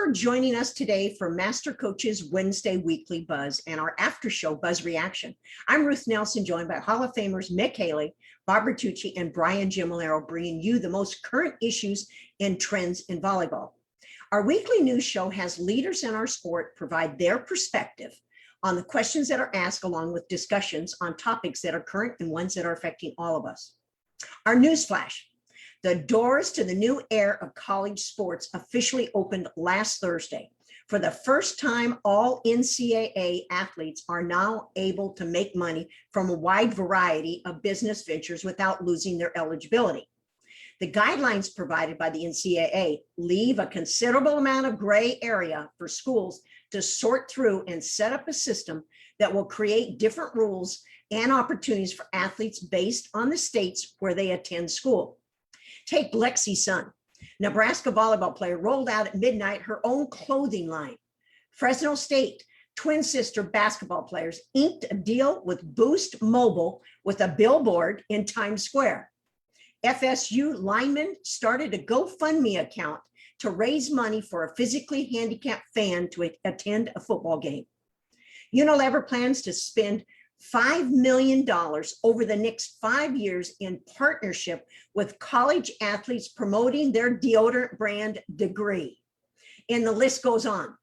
for joining us today for Master Coaches Wednesday Weekly Buzz and our after show Buzz Reaction. I'm Ruth Nelson, joined by Hall of Famers Mick Haley, Bob Bertucci, and Brian Gimolero, bringing you the most current issues and trends in volleyball. Our weekly news show has leaders in our sport provide their perspective on the questions that are asked, along with discussions on topics that are current and ones that are affecting all of us. Our news flash. The doors to the new era of college sports officially opened last Thursday. For the first time, all NCAA athletes are now able to make money from a wide variety of business ventures without losing their eligibility. The guidelines provided by the NCAA leave a considerable amount of gray area for schools to sort through and set up a system that will create different rules and opportunities for athletes based on the states where they attend school. Take Lexi Sun, Nebraska volleyball player, rolled out at midnight her own clothing line. Fresno State twin sister basketball players inked a deal with Boost Mobile with a billboard in Times Square. FSU lineman started a GoFundMe account to raise money for a physically handicapped fan to attend a football game. Unilever plans to spend $5 million over the next 5 years in partnership with college athletes promoting their deodorant brand Degree. And the list goes on.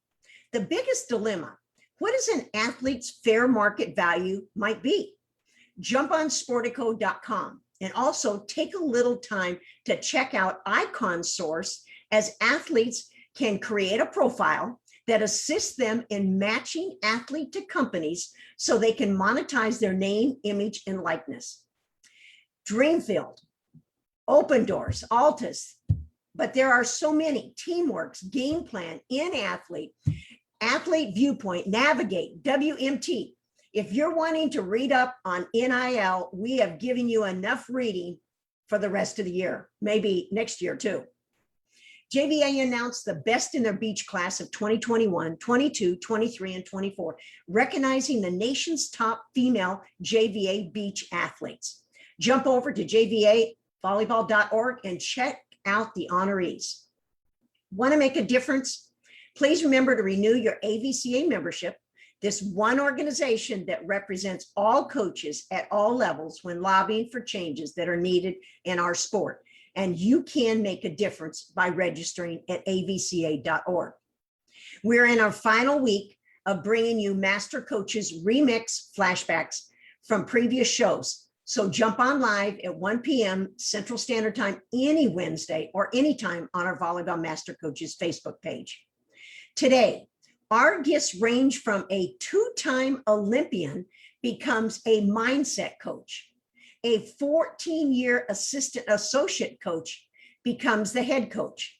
The biggest dilemma, what is an athlete's fair market value might be? Jump on sportico.com and also take a little time to check out Icon Source, as athletes can create a profile that assists them in matching athlete to companies so they can monetize their name, image, and likeness. Dreamfield, Open Doors, Altus, but there are so many: Teamworks, Game Plan, In-Athlete, Athlete Viewpoint, Navigate, WMT. If you're wanting to read up on NIL, we have given you enough reading for the rest of the year, maybe next year too. JVA announced the best in their beach class of 2021, 22, 23, and 24, recognizing the nation's top female JVA beach athletes. Jump over to jvavolleyball.org and check out the honorees. Want to make a difference? Please remember to renew your AVCA membership, this one organization that represents all coaches at all levels when lobbying for changes that are needed in our sport. And you can make a difference by registering at avca.org. We're in our final week of bringing you Master Coaches Re-MIX Flashbacks from previous shows. So jump on live at 1 p.m. Central Standard Time any Wednesday or anytime on our Volleyball Master Coaches Facebook page. Today, our guests range from a two-time Olympian becomes a mindset coach. A 14-year associate coach becomes the head coach.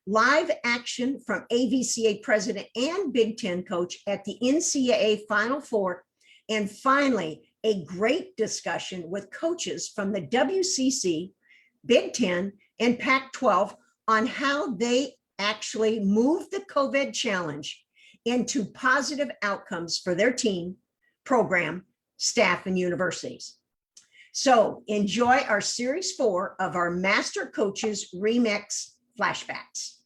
Live action from AVCA president and Big Ten coach at the NCAA Final Four. And finally, a great discussion with coaches from the WCC, Big Ten, and Pac-12 on how they actually moved the COVID challenge into positive outcomes for their team, program, staff, and universities. So enjoy our series 4 of our Master Coaches Re-MIX Flashbacks.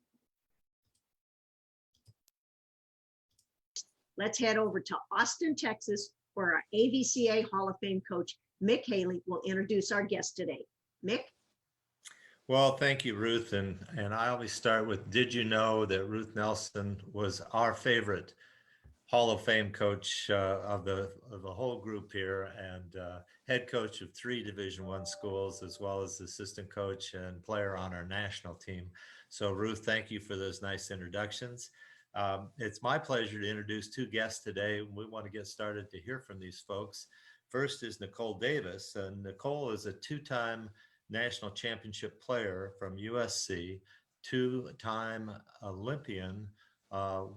Let's head over to Austin, Texas, where our AVCA Hall of Fame coach, Mick Haley, will introduce our guest today. Mick? Well, thank you, Ruth. And I always start with, did you know that Ruth Nelson was our favorite Hall of Fame coach of the whole group here, and head coach of 3 Division I schools, as well as assistant coach and player on our national team. So Ruth, thank you for those nice introductions. It's my pleasure to introduce 2 guests today. We want to get started to hear from these folks. First is Nicole Davis, and Nicole is a 2-time national championship player from USC, 2-time Olympian,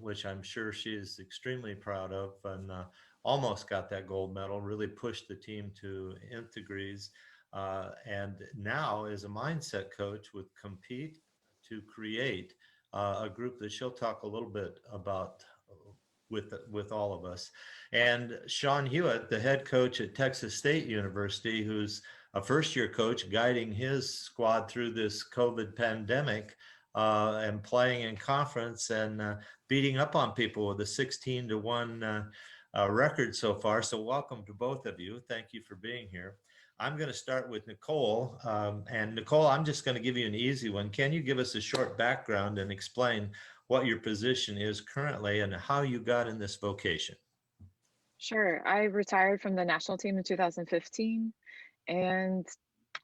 which I'm sure she is extremely proud of, and almost got that gold medal, really pushed the team to nth degrees, and now is a mindset coach with Compete to Create, a group that she'll talk a little bit about with all of us. And Sean Hewitt, the head coach at Texas State University, who's a first-year coach guiding his squad through this COVID pandemic, and playing in conference and beating up on people with a 16-1 record so far. So welcome to both of you. Thank you for being here. I'm going to start with Nicole. And Nicole, I'm just going to give you an easy one. Can you give us a short background and explain what your position is currently and how you got in this vocation? Sure. I retired from the national team in 2015 and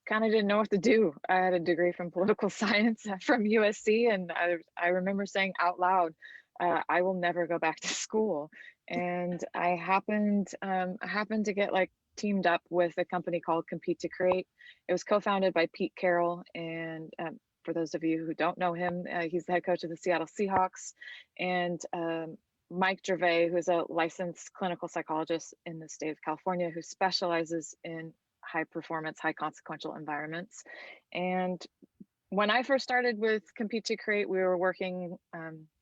kind of didn't know what to do. I had a degree from political science from USC, and I remember saying out loud, I will never go back to school. And I happened to get like teamed up with a company called Compete to Create. It was co-founded by Pete Carroll, and for those of you who don't know him, he's the head coach of the Seattle Seahawks, and Mike Gervais, who's a licensed clinical psychologist in the state of California, who specializes in high performance, high consequential environments. And when I first started with Compete to Create, we were working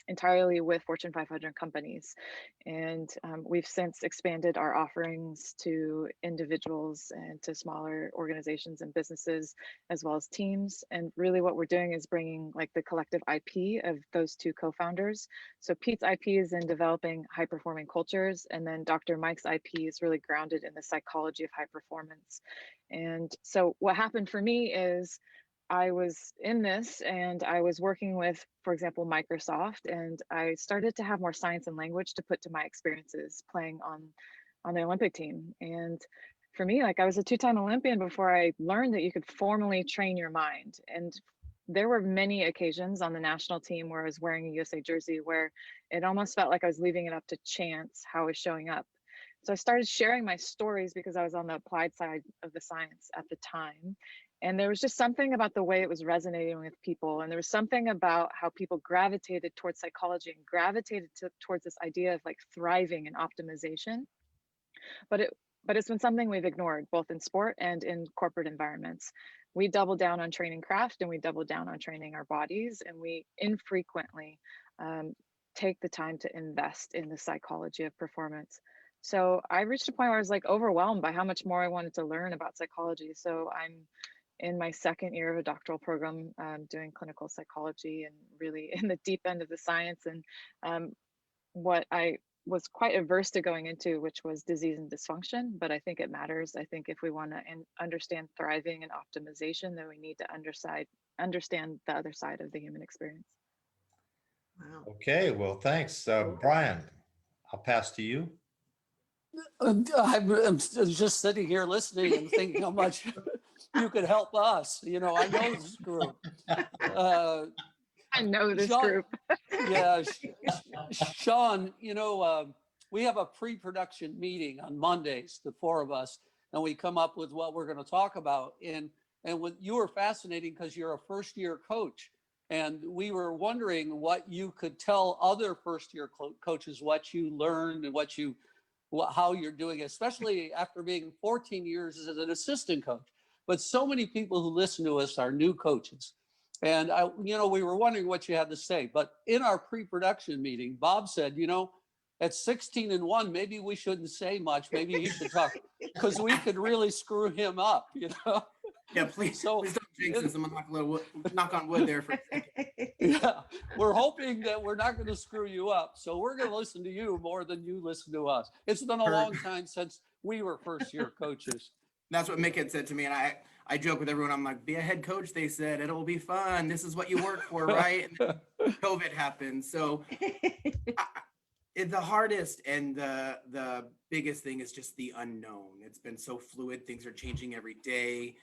entirely with Fortune 500 companies. And we've since expanded our offerings to individuals and to smaller organizations and businesses, as well as teams. And really what we're doing is bringing like the collective IP of those two co-founders. So Pete's IP is in developing high performing cultures, and then Dr. Mike's IP is really grounded in the psychology of high performance. And so what happened for me is I was in this and I was working with, for example, Microsoft, and I started to have more science and language to put to my experiences playing on the Olympic team. And for me, like I was a two-time Olympian before I learned that you could formally train your mind. And there were many occasions on the national team where I was wearing a USA jersey where it almost felt like I was leaving it up to chance how I was showing up. So I started sharing my stories because I was on the applied side of the science at the time. And there was just something about the way it was resonating with people. And there was something about how people gravitated towards psychology and gravitated towards this idea of like thriving and optimization. But it's been something we've ignored both in sport and in corporate environments. We double down on training craft and we double down on training our bodies, and we infrequently take the time to invest in the psychology of performance. So I reached a point where I was like overwhelmed by how much more I wanted to learn about psychology. So I'm in my second year of a doctoral program doing clinical psychology and really in the deep end of the science, and what I was quite averse to going into, which was disease and dysfunction, but I think it matters. I think if we want to understand thriving and optimization, then we need to understand the other side of the human experience. Wow. Okay, well, thanks. Brian, I'll pass to you. I'm just sitting here listening and thinking how much you could help us. You know, I know this group. I know this Sean, group. Yeah, Sean, you know, we have a pre-production meeting on Mondays, the four of us, and we come up with what we're going to talk about. And what you were fascinating because you're a first-year coach, and we were wondering what you could tell other first-year coaches, what you learned and how you're doing, especially after being 14 years as an assistant coach. But so many people who listen to us are new coaches. And we were wondering what you had to say. But in our pre-production meeting, Bob said, you know, at 16-1, maybe we shouldn't say much. Maybe he should talk because we could really screw him up, you know? Yeah, please don't jinx this. I'm gonna knock on wood there for a second. Yeah, we're hoping that we're not going to screw you up. So we're going to listen to you more than you listen to us. It's been a long time since we were first-year coaches. That's what Mick had said to me, and I joke with everyone. I'm like, be a head coach. They said it'll be fun. This is what you work for, right? And then COVID happened. So the hardest and the biggest thing is just the unknown. It's been so fluid. Things are changing every day.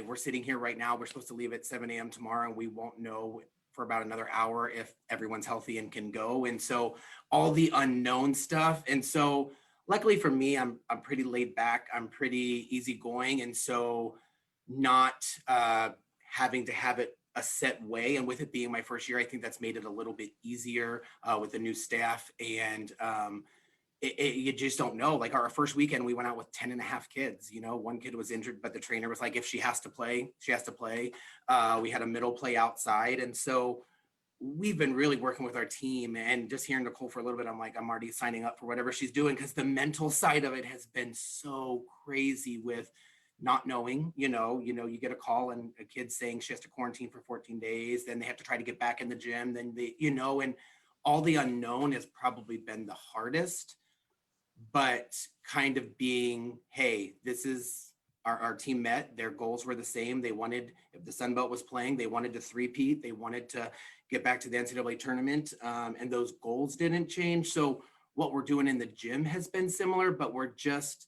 We're sitting here right now. We're supposed to leave at 7 a.m. tomorrow, and we won't know for about another hour if everyone's healthy and can go. And so all the unknown stuff. And so luckily for me, I'm pretty laid back. I'm pretty easygoing. And so not having to have it a set way. And with it being my first year, I think that's made it a little bit easier with the new staff. And you just don't know. Like our first weekend, we went out with 10 and a half kids. You know, one kid was injured, but the trainer was like, if she has to play, she has to play. We had a middle play outside. And so we've been really working with our team, and just hearing Nicole for a little bit, I'm like, I'm already signing up for whatever she's doing, because the mental side of it has been so crazy with not knowing, you get a call and a kid saying she has to quarantine for 14 days, then they have to try to get back in the gym, then and all the unknown has probably been the hardest, but kind of being, hey, this is our team met, their goals were the same. They wanted, if the Sun Belt was playing, they wanted to three-peat, they wanted to get back to the NCAA tournament, and those goals didn't change. So what we're doing in the gym has been similar, but we're just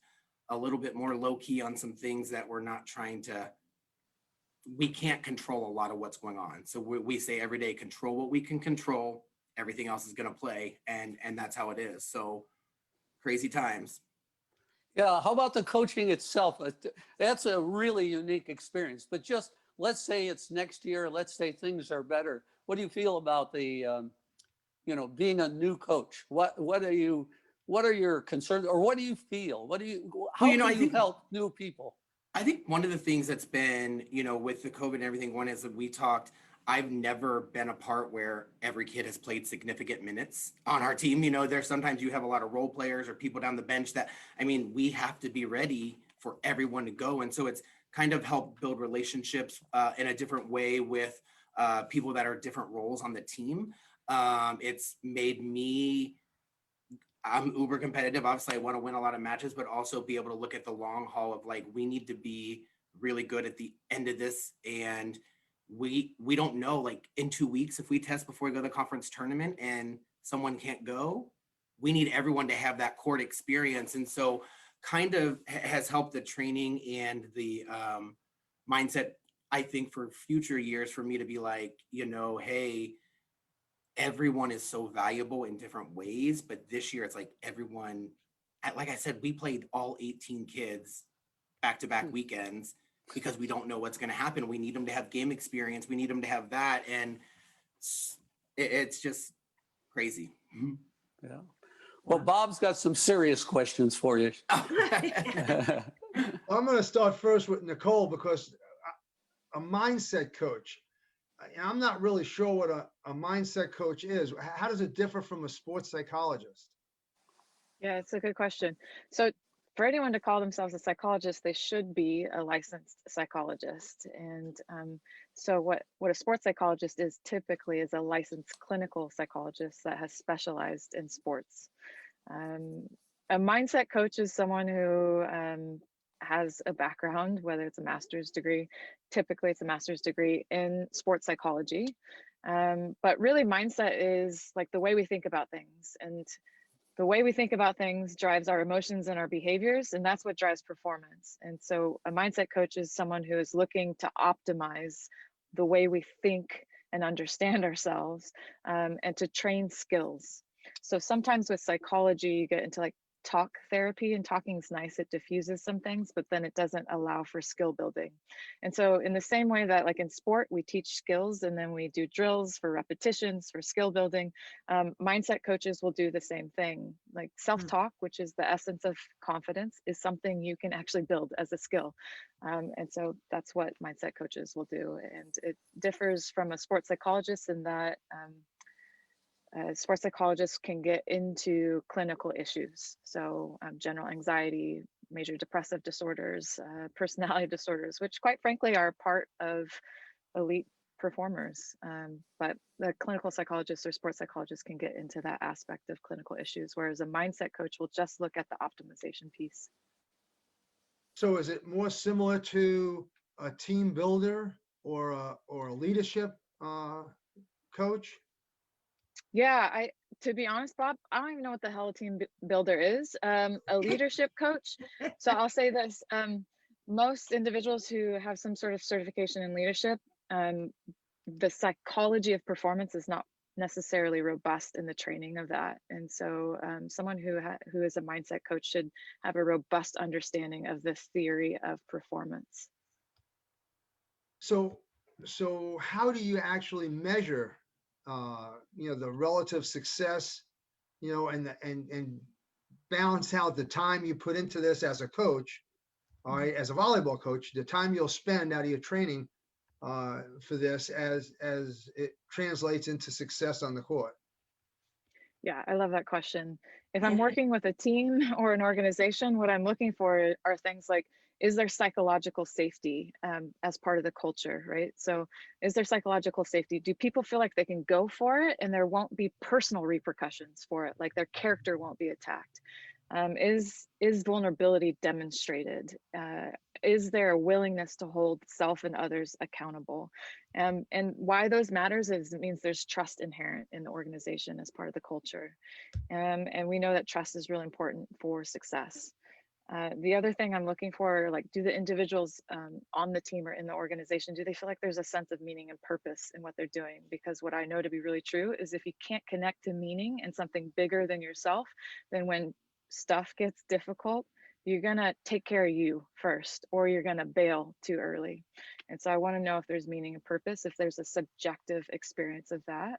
a little bit more low-key on some things that we're not trying to, we can't control a lot of what's going on. So we say every day, control what we can control, everything else is going to play, and that's how it is. So crazy times. Yeah, how about the coaching itself? That's a really unique experience. But just let's say it's next year. Let's say things are better. What do you feel about the, being a new coach? What are your concerns, or what do you feel? How can you help new people? I think one of the things that's been, with the COVID and everything, one is that we talked, I've never been a part where every kid has played significant minutes on our team. There's sometimes you have a lot of role players or people down the bench that, we have to be ready for everyone to go. And so it's kind of helped build relationships in a different way with people that are different roles on the team. It's made me, I'm uber competitive. Obviously, I want to win a lot of matches, but also be able to look at the long haul of like, we need to be really good at the end of this. And we don't know, like in 2 weeks, if we test before we go to the conference tournament and someone can't go, we need everyone to have that court experience. And so kind of has helped the training and the mindset, I think, for future years for me to be like, hey, everyone is so valuable in different ways, but this year it's like everyone, like I said, we played all 18 kids back-to-back weekends because we don't know what's going to happen. We need them to have game experience. We need them to have that. And it's just crazy. Yeah. Well, Bob's got some serious questions for you. I'm going to start first with Nicole, because a mindset coach, I'm not really sure what a mindset coach is. How does it differ from a sports psychologist? Yeah, it's a good question. So for anyone to call themselves a psychologist, they should be a licensed psychologist. And so what a sports psychologist is typically is a licensed clinical psychologist that has specialized in sports. A mindset coach is someone who has a background, whether it's a master's degree, typically it's a master's degree in sports psychology. But really mindset is like the way we think about things, and the way we think about things drives our emotions and our behaviors, and that's what drives performance. And so a mindset coach is someone who is looking to optimize the way we think and understand ourselves, and to train skills. So sometimes with psychology, you get into like talk therapy, and talking is nice, it diffuses some things, but then it doesn't allow for skill building. And so in the same way that like in sport, we teach skills and then we do drills for repetitions for skill building, mindset coaches will do the same thing. Like self-talk, which is the essence of confidence, is something you can actually build as a skill. And so that's what mindset coaches will do. And it differs from a sports psychologist in that sports psychologists can get into clinical issues. So general anxiety, major depressive disorders, personality disorders, which quite frankly are part of elite performers. But the clinical psychologists or sports psychologists can get into that aspect of clinical issues, whereas a mindset coach will just look at the optimization piece. So is it more similar to a team builder or a leadership coach? Yeah, to be honest, Bob, I don't even know what the hell a team builder is. A leadership coach. So I'll say this, most individuals who have some sort of certification in leadership, the psychology of performance is not necessarily robust in the training of that. And so someone who is a mindset coach should have a robust understanding of the theory of performance. So how do you actually measure the relative success, and balance out the time you put into this as a coach, all right, as a volleyball coach, the time you'll spend out of your training for this as it translates into success on the court? Yeah, I love that question. If I'm working with a team or an organization, what I'm looking for are things like, is there psychological safety as part of the culture, right? So is there psychological safety? Do people feel like they can go for it and there won't be personal repercussions for it, like their character won't be attacked? Is vulnerability demonstrated? Is there a willingness to hold self and others accountable? And why those matters is it means there's trust inherent in the organization as part of the culture. And we know that trust is really important for success. The other thing I'm looking for, like, do the individuals on the team or in the organization, do they feel like there's a sense of meaning and purpose in what they're doing? Because what I know to be really true is if you can't connect to meaning and something bigger than yourself, then when stuff gets difficult, you're gonna take care of you first, or you're gonna bail too early. And so I wanna know if there's meaning and purpose, if there's a subjective experience of that.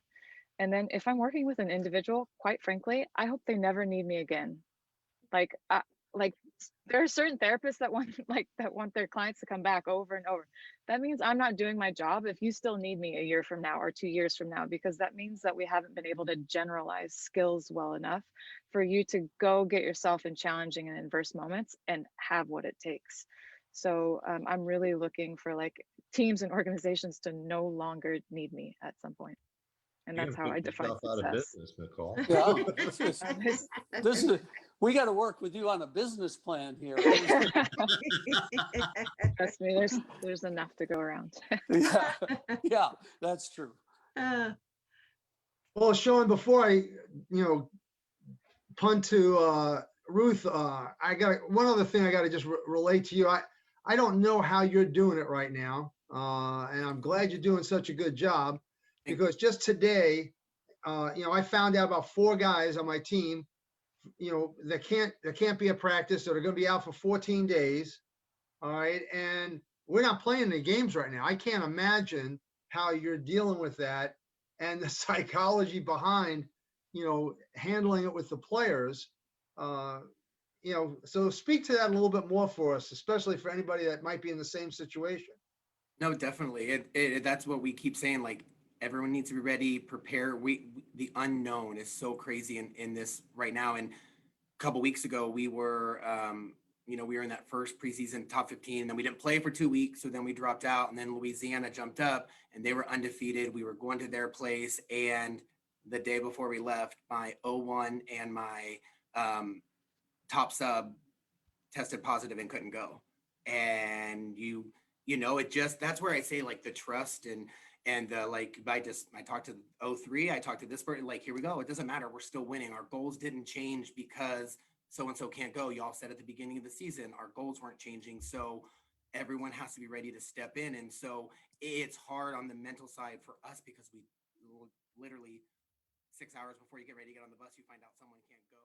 And then if I'm working with an individual, quite frankly, I hope they never need me again. Like, like there are certain therapists that want their clients to come back over and over. That means I'm not doing my job if you still need me a year from now or 2 years from now, because that means that we haven't been able to generalize skills well enough for you to go get yourself in challenging and adverse moments and have what it takes. So I'm really looking for like teams and organizations to no longer need me at some point. And that's how I define Out of success. business, Nicole. Yeah, this is, we got to work with you on a business plan here. Trust me, there's enough to go around. Yeah, that's true. Well, Sean, before I, punt to Ruth, I got one other thing I got to just relate to you. I don't know how you're doing it right now, and I'm glad you're doing such a good job, because just today, I found out about 4 guys on my team, that can't be at practice, so they're going to be out for 14 days. All right, and we're not playing any games right now. I can't imagine how you're dealing with that and the psychology behind, handling it with the players. So speak to that a little bit more for us, especially for anybody that might be in the same situation. No, definitely. That's what we keep saying. Like, everyone needs to be ready, prepare. The unknown is so crazy in this right now. And a couple weeks ago, we were, we were in that first preseason top 15, and then we didn't play for 2 weeks. So then we dropped out, and then Louisiana jumped up and they were undefeated. We were going to their place. And the day before we left, my O1 and my top sub tested positive and couldn't go. And that's where I say, like, the trust and I talked to 03, I talked to this person, like, here we go. It doesn't matter. We're still winning. Our goals didn't change because so-and-so can't go. Y'all said at the beginning of the season, our goals weren't changing. So everyone has to be ready to step in. And so it's hard on the mental side for us, because we literally 6 hours before you get ready to get on the bus, you find out someone can't go.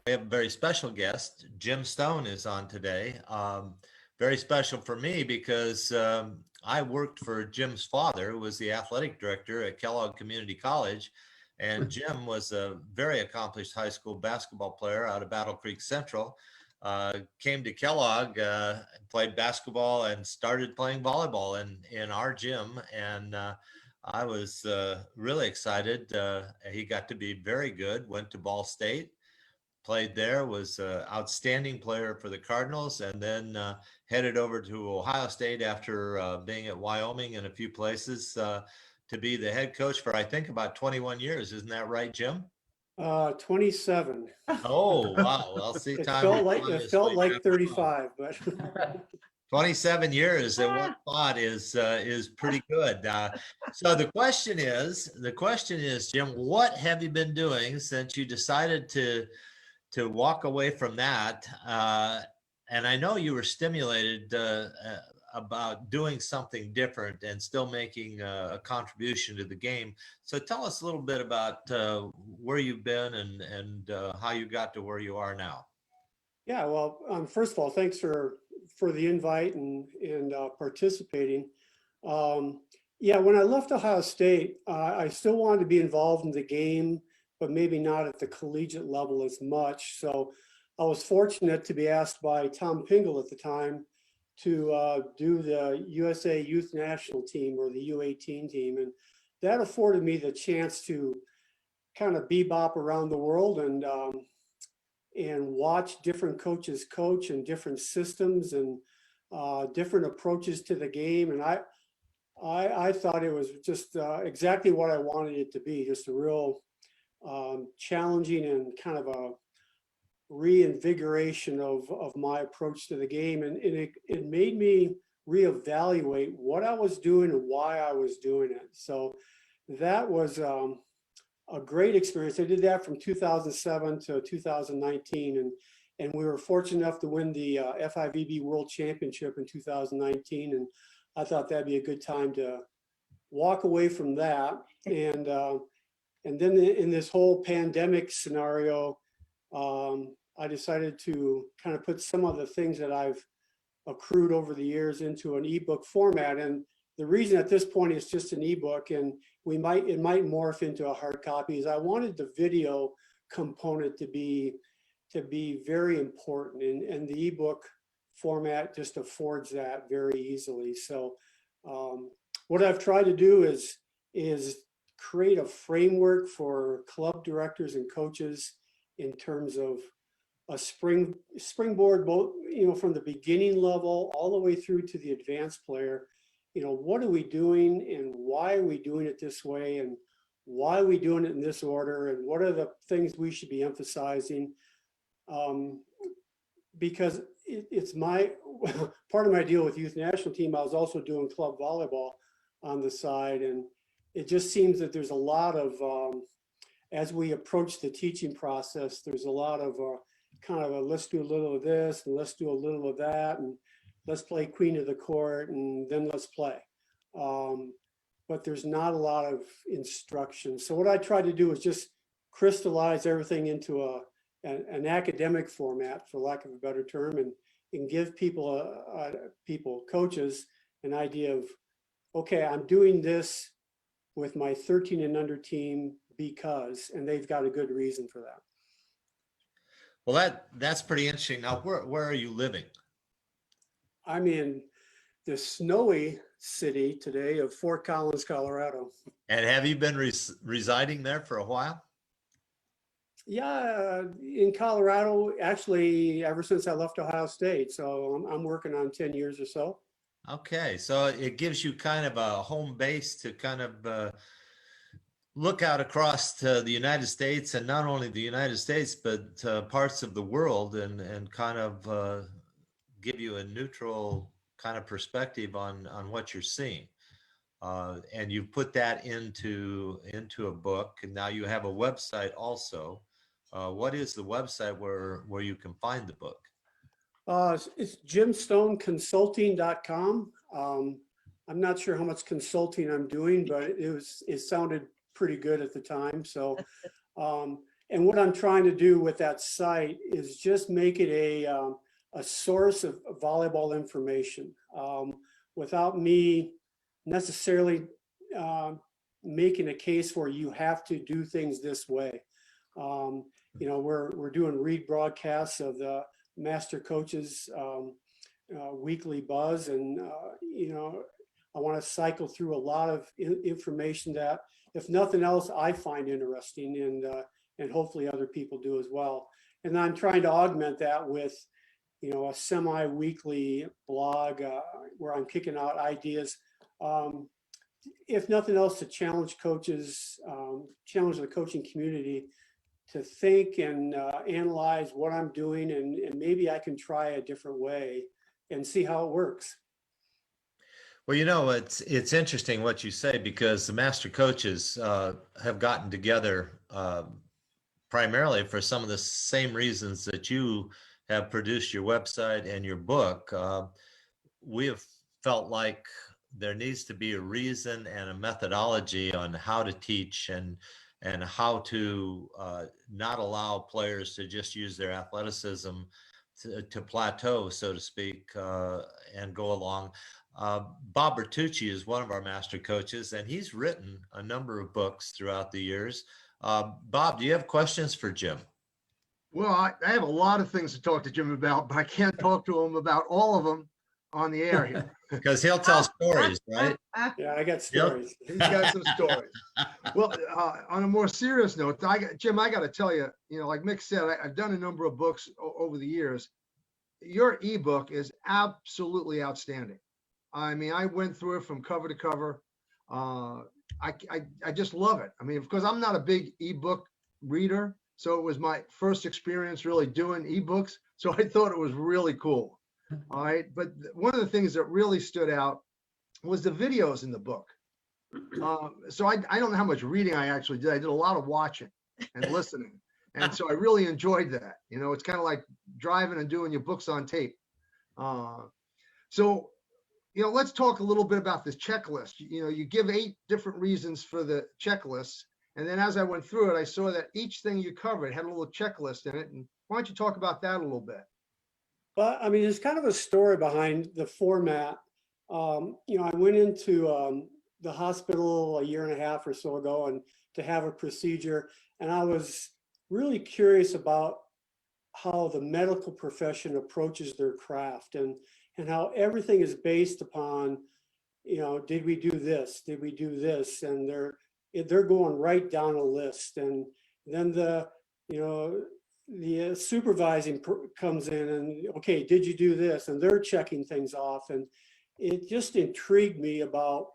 We have a very special guest. Jim Stone is on today. Very special for me because I worked for Jim's father, who was the athletic director at Kellogg Community College. And Jim was a very accomplished high school basketball player out of Battle Creek Central. Came to Kellogg, played basketball, and started playing volleyball in our gym. And I was really excited. He got to be very good, went to Ball State, played there, was an outstanding player for the Cardinals, and then headed over to Ohio State after being at Wyoming and a few places to be the head coach for, I think, about 21 years. Isn't that right, Jim? 27. Oh, wow. Well, see, It time felt like 35, but 27 years at one spot is pretty good. So the question is, Jim, what have you been doing since you decided to walk away from that? And I know you were stimulated about doing something different and still making a contribution to the game. So tell us a little bit about where you've been and how you got to where you are now. yeah, well, first of all, thanks for the invite and participating. Yeah, when I left Ohio State, I still wanted to be involved in the game, but maybe not at the collegiate level as much. So I was fortunate to be asked by Tom Pingle at the time to do the USA Youth National Team, or the U18 team. And that afforded me the chance to kind of bebop around the world and watch different coaches coach and different systems and different approaches to the game. And I thought it was just exactly what I wanted it to be, just a real challenging and kind of a reinvigoration of my approach to the game. And it made me reevaluate what I was doing and why I was doing it. So that was a great experience. I did that from 2007 to 2019. And we were fortunate enough to win the FIVB World Championship in 2019. And I thought that'd be a good time to walk away from that. And then in this whole pandemic scenario, I decided to kind of put some of the things that I've accrued over the years into an ebook format. And the reason at this point it's just an ebook and it might morph into a hard copy is I wanted the video component to be very important, and the ebook format just affords that very easily. So what I've tried to do is create a framework for club directors and coaches in terms of a springboard, both, from the beginning level all the way through to the advanced player. What are we doing and why are we doing it this way and why are we doing it in this order and what are the things we should be emphasizing? Because it's my part of my deal with youth national team. I was also doing club volleyball on the side, and it just seems that there's a lot of as we approach the teaching process, there's a lot of kind of let's do a little of this and let's do a little of that and let's play queen of the court and then let's play. But there's not a lot of instruction. So what I tried to do is just crystallize everything into an academic format, for lack of a better term, and give coaches an idea of, okay, I'm doing this with my 13 and under team because, and they've got a good reason for that. Well, that's pretty interesting. Now, where are you living? I'm in the snowy city today of Fort Collins, Colorado. And have you been residing there for a while? Yeah, in Colorado, actually, ever since I left Ohio State. So I'm working on 10 years or so. Okay, so it gives you kind of a home base to kind of look out across to the United States, and not only the United States, but parts of the world, and kind of give you a neutral kind of perspective on what you're seeing. And you put that into a book, and now you have a website also. What is the website where you can find the book? It's jimstoneconsulting.com. I'm not sure how much consulting I'm doing, but it sounded pretty good at the time. So, and what I'm trying to do with that site is just make it a source of volleyball information without me necessarily making a case for you have to do things this way. We're doing read broadcasts of the MasterCoaches weekly buzz, and I want to cycle through a lot of information that, if nothing else, I find interesting, and hopefully other people do as well. And I'm trying to augment that with a semi-weekly blog where I'm kicking out ideas, if nothing else, to challenge coaches, challenge the coaching community to think and analyze what I'm doing, and maybe I can try a different way and see how it works. Well, it's interesting what you say, because the master coaches have gotten together primarily for some of the same reasons that you have produced your website and your book. We have felt like there needs to be a reason and a methodology on how to teach and how to not allow players to just use their athleticism to plateau, so to speak, and go along. Bob Bertucci is one of our master coaches, and he's written a number of books throughout the years. Bob, do you have questions for Jim? Well, I have a lot of things to talk to Jim about, but I can't talk to him about all of them on the air here. Because he'll tell stories, right? Yeah, I got stories. He's got some stories. Well, on a more serious note, Jim, I got to tell you, like Mick said, I've done a number of books over the years. Your ebook is absolutely outstanding. I mean, I went through it from cover to cover. I just love it. I mean, because I'm not a big ebook reader, so it was my first experience really doing ebooks. So I thought it was really cool. All right. But one of the things that really stood out was the videos in the book. So I don't know how much reading I actually did. I did a lot of watching and listening. And so I really enjoyed that. It's kind of like driving and doing your books on tape. So, let's talk a little bit about this checklist. You give 8 different reasons for the checklist. And then as I went through it, I saw that each thing you covered had a little checklist in it. And why don't you talk about that a little bit? Well, I mean, there's kind of a story behind the format. I went into the hospital a year and a half or so ago and to have a procedure. And I was really curious about how the medical profession approaches their craft and how everything is based upon, did we do this? Did we do this? And they're going right down a list. And then the supervising comes in and, okay, did you do this? And they're checking things off. And it just intrigued me about,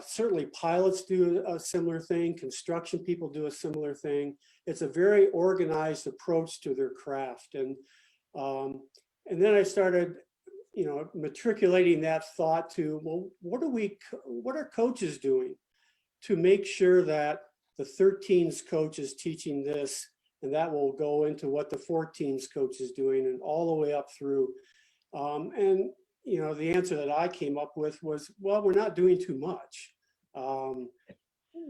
certainly pilots do a similar thing. Construction people do a similar thing. It's a very organized approach to their craft. And then I started, matriculating that thought to, well, what are coaches doing to make sure that the 13s coach is teaching this, and that will go into what the 14s coach is doing and all the way up through. And the answer that I came up with was, well, we're not doing too much.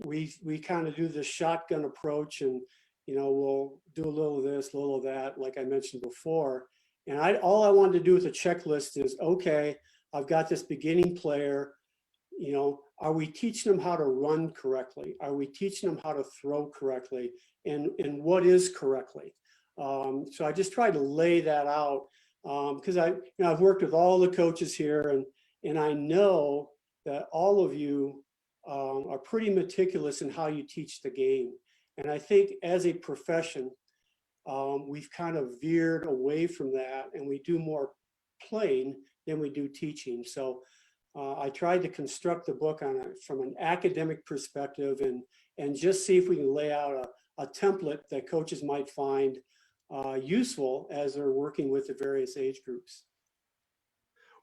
We kind of do the shotgun approach and, we'll do a little of this, a little of that, like I mentioned before. And all I wanted to do with the checklist is, okay, I've got this beginning player, are we teaching them how to run correctly? Are we teaching them how to throw correctly? And what is correctly? So I just tried to lay that out because I've worked with all the coaches here and I know that all of you are pretty meticulous in how you teach the game. And I think as a profession, we've kind of veered away from that and we do more playing than we do teaching. So I tried to construct the book from an academic perspective and just see if we can lay out a template that coaches might find useful as they're working with the various age groups.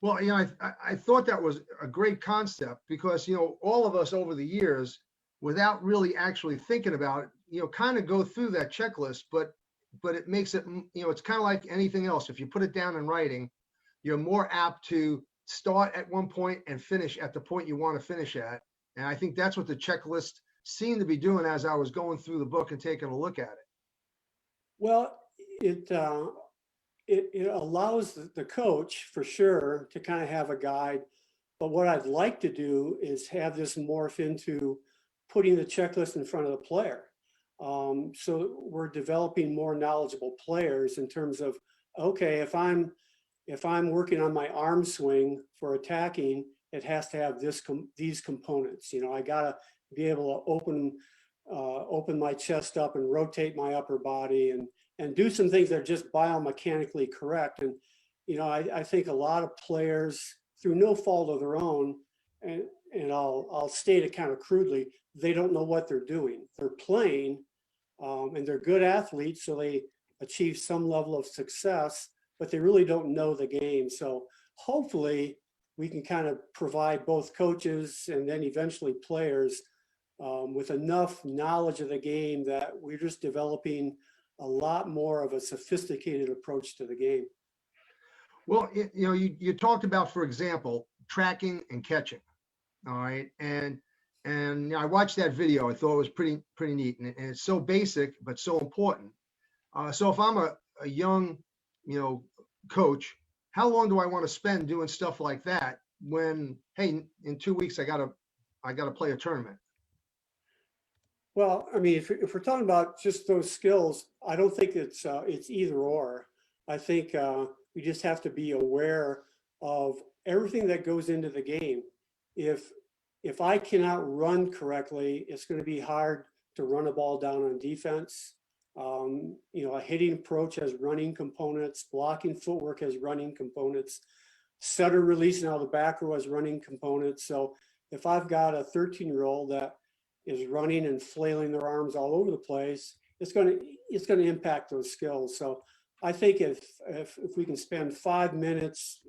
Well, I thought that was a great concept because, all of us over the years, without really actually thinking about it, kind of go through that checklist, but it makes it, it's kind of like anything else. If you put it down in writing, you're more apt to start at one point and finish at the point you want to finish at. And I think that's what the checklist seemed to be doing as I was going through the book and taking a look at it. Well, it allows the coach for sure to kind of have a guide. But what I'd like to do is have this morph into putting the checklist in front of the player. So we're developing more knowledgeable players in terms of, okay, if I'm working on my arm swing for attacking, it has to have these components. I gotta be able to open my chest up and rotate my upper body and do some things that are just biomechanically correct. And I think a lot of players, through no fault of their own, and I'll state it kind of crudely, they don't know what they're doing. They're playing, and they're good athletes, so they achieve some level of success, but they really don't know the game. So hopefully we can kind of provide both coaches and then eventually players with enough knowledge of the game that we're just developing a lot more of a sophisticated approach to the game. Well, you talked about, for example, tracking and catching. All right. And I watched that video. I thought it was pretty neat. And it's so basic, but so important. So if I'm a young, coach, how long do I want to spend doing stuff like that when, hey, in 2 weeks, I gotta play a tournament? Well, I mean, if we're talking about just those skills, I don't think it's either or. I think we just have to be aware of everything that goes into the game. If I cannot run correctly, it's going to be hard to run a ball down on defense. A hitting approach has running components, blocking footwork has running components, setter releasing out of the back row has running components. So if I've got a 13-year-old that is running and flailing their arms all over the place, it's going to impact those skills. So I think if we can spend 5 minutes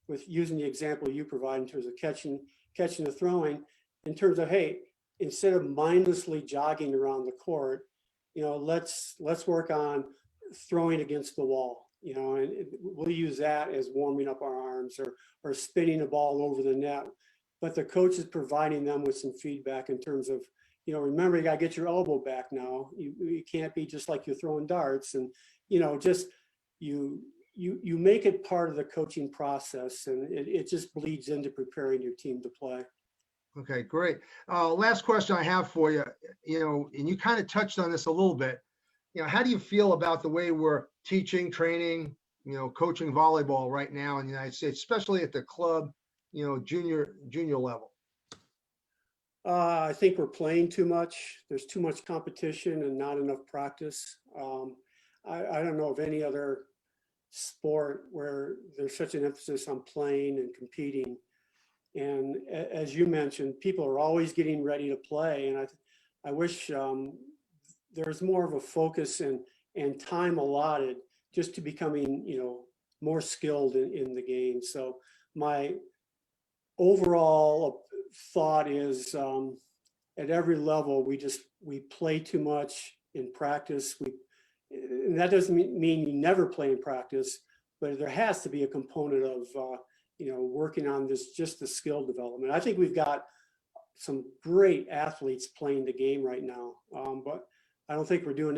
with using the example you provide in terms of catching and throwing, in terms of, hey, instead of mindlessly jogging around the court, let's work on throwing against the wall, and we'll use that as warming up our arms, or spinning a ball over the net. But the coach is providing them with some feedback in terms of, remember, you got to get your elbow back now. You can't be just like you're throwing darts, and just you make it part of the coaching process, and it just bleeds into preparing your team to play. Okay, great. Last question I have for you, and you kind of touched on this a little bit. How do you feel about the way we're teaching, training, coaching volleyball right now in the United States, especially at the club, junior level? I think we're playing too much. There's too much competition and not enough practice. I don't know of any other sport where there's such an emphasis on playing and competing. And as you mentioned, people are always getting ready to play. And I wish there's more of a focus and time allotted just to becoming, more skilled in the game. So my overall thought is at every level, we play too much in practice. And that doesn't mean you never play in practice, but there has to be a component of, working on just the skill development. I think we've got some great athletes playing the game right now, but I don't think we're doing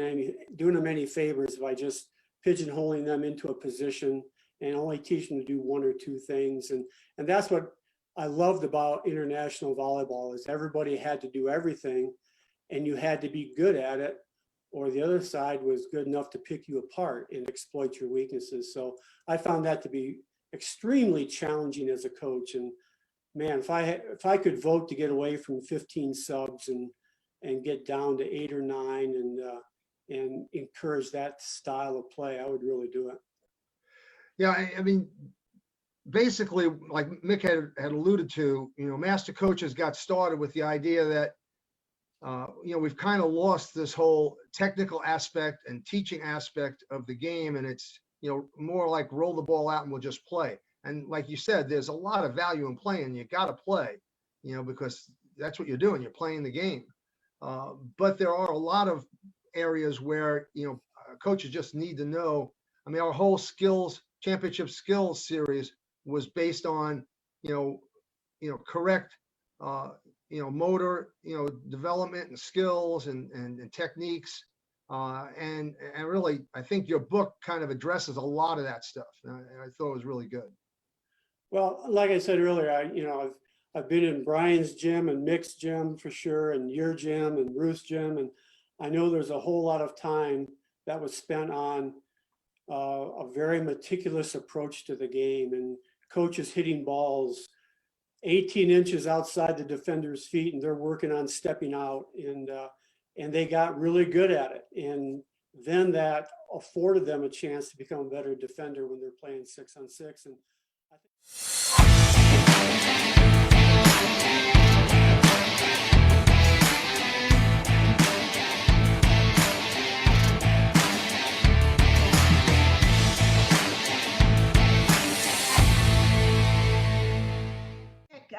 them any favors by just pigeonholing them into a position and only teaching them to do one or two things. And that's what I loved about international volleyball, is everybody had to do everything, and you had to be good at it, or the other side was good enough to pick you apart and exploit your weaknesses. So I found that to be extremely challenging as a coach. And man, if I could vote to get away from 15 subs and get down to 8 or 9 and encourage that style of play, I would really do it. Yeah, I mean, basically, like Mick had alluded to, Master Coaches got started with the idea that, we've kind of lost this whole technical aspect and teaching aspect of the game. And it's, more like roll the ball out and we'll just play. And like you said, there's a lot of value in playing. You got to play, because that's what you're doing. You're playing the game. But there are a lot of areas where, coaches just need to know. I mean, our whole championship skills series was based on, correct, motor, development and skills and techniques. And really, I think your book kind of addresses a lot of that stuff. And I thought it was really good. Well, like I said earlier, I've been in Brian's gym and Mick's gym for sure, and your gym and Ruth's gym. And I know there's a whole lot of time that was spent on a very meticulous approach to the game, and coaches hitting balls 18 inches outside the defender's feet, and they're working on stepping out, and they got really good at it. And then that afforded them a chance to become a better defender when they're playing 6-on-6. And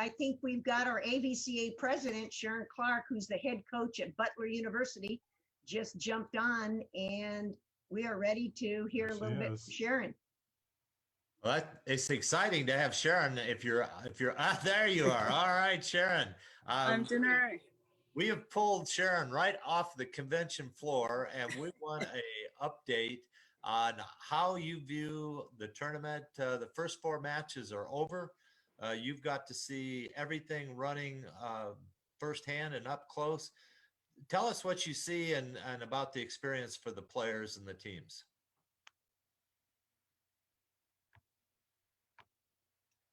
I I think we've got our AVCA president, Sharon Clark, who's the head coach at Butler University, just jumped on, and we are ready to hear a little bit from Sharon. Well, it's exciting to have Sharon. If you're there, you are. All right, Sharon. I'm doing all right. We have pulled Sharon right off the convention floor, and we want a update on how you view the tournament. The first 4 matches are over. You've got to see everything running firsthand and up close. Tell us what you see and about the experience for the players and the teams.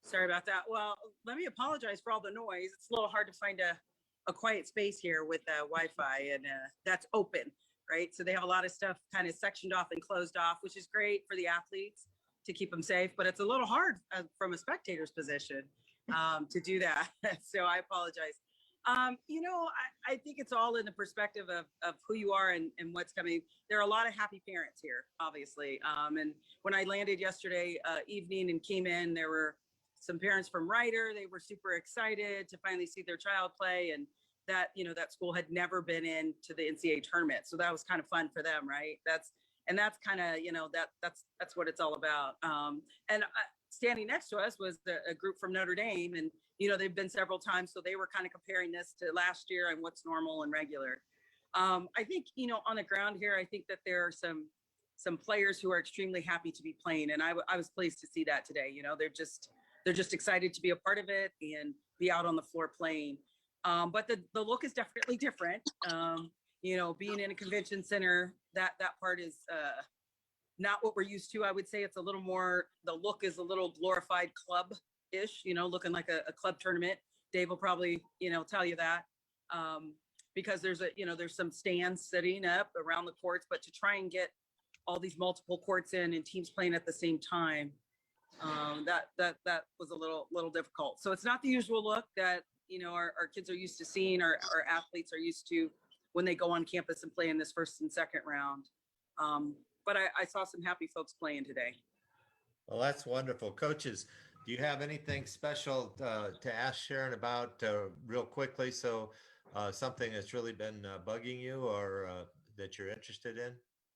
Sorry about that. Well, let me apologize for all the noise. It's a little hard to find a quiet space here with Wi-Fi, and that's open, right? So they have a lot of stuff kind of sectioned off and closed off, which is great for the athletes to keep them safe, but it's a little hard from a spectator's position to do that. So I apologize. You know, I think it's all in the perspective of who you are and what's coming. There are a lot of happy parents here, obviously. And when I landed yesterday evening and came in, there were some parents from Ryder. They were super excited to finally see their child play, and that, you know, that school had never been into the NCAA tournament. So that was kind of fun for them, right? That's kind of, you know, that's what it's all about. And standing next to us was a group from Notre Dame, and, you know, they've been several times. So they were kind of comparing this to last year and what's normal and regular. I think, you know, on the ground here, I think that there are some players who are extremely happy to be playing. And I was pleased to see that today. You know, they're just excited to be a part of it and be out on the floor playing. But the look is definitely different. You know, being in a convention center, that part is not what we're used to. I would say it's a little more, the look is a little glorified club-ish, you know, looking like a club tournament. Dave will probably, you know, tell you that. Because there's some stands setting up around the courts, but to try and get all these multiple courts in and teams playing at the same time, that was a little difficult. So it's not the usual look that, you know, our kids are used to seeing, our athletes are used to when they go on campus and play in this first and second round. But I saw some happy folks playing today. Well, that's wonderful. Coaches, do you have anything special to ask Sharon about real quickly? So something that's really been bugging you or that you're interested in?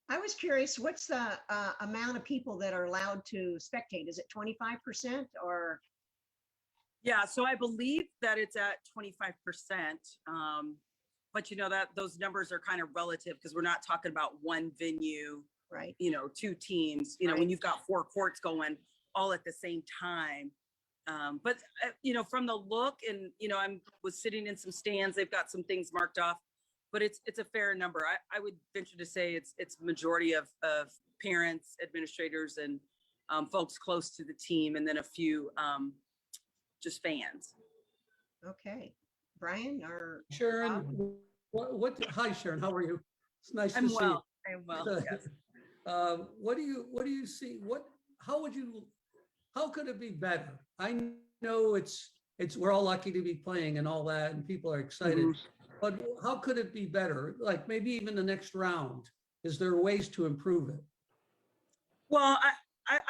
I was curious, what's the amount of people that are allowed to spectate? Is it 25% or? Yeah, so I believe that it's at 25%. But you know, that those numbers are kind of relative because we're not talking about one venue, right? You know, two teams, you know, right. When you've got four courts going all at the same time. But you know, from the look, and you know, was sitting in some stands. They've got some things marked off, but it's a fair number. I would venture to say it's majority of parents, administrators, and folks close to the team, and then a few just fans. Okay, Brian or Sharon, hi Sharon, how are you? It's nice to see you. I'm well, yes. What do you see? How could it be better? I know it's we're all lucky to be playing and all that, and people are excited, but how could it be better? Like maybe even the next round, is there ways to improve it? Well,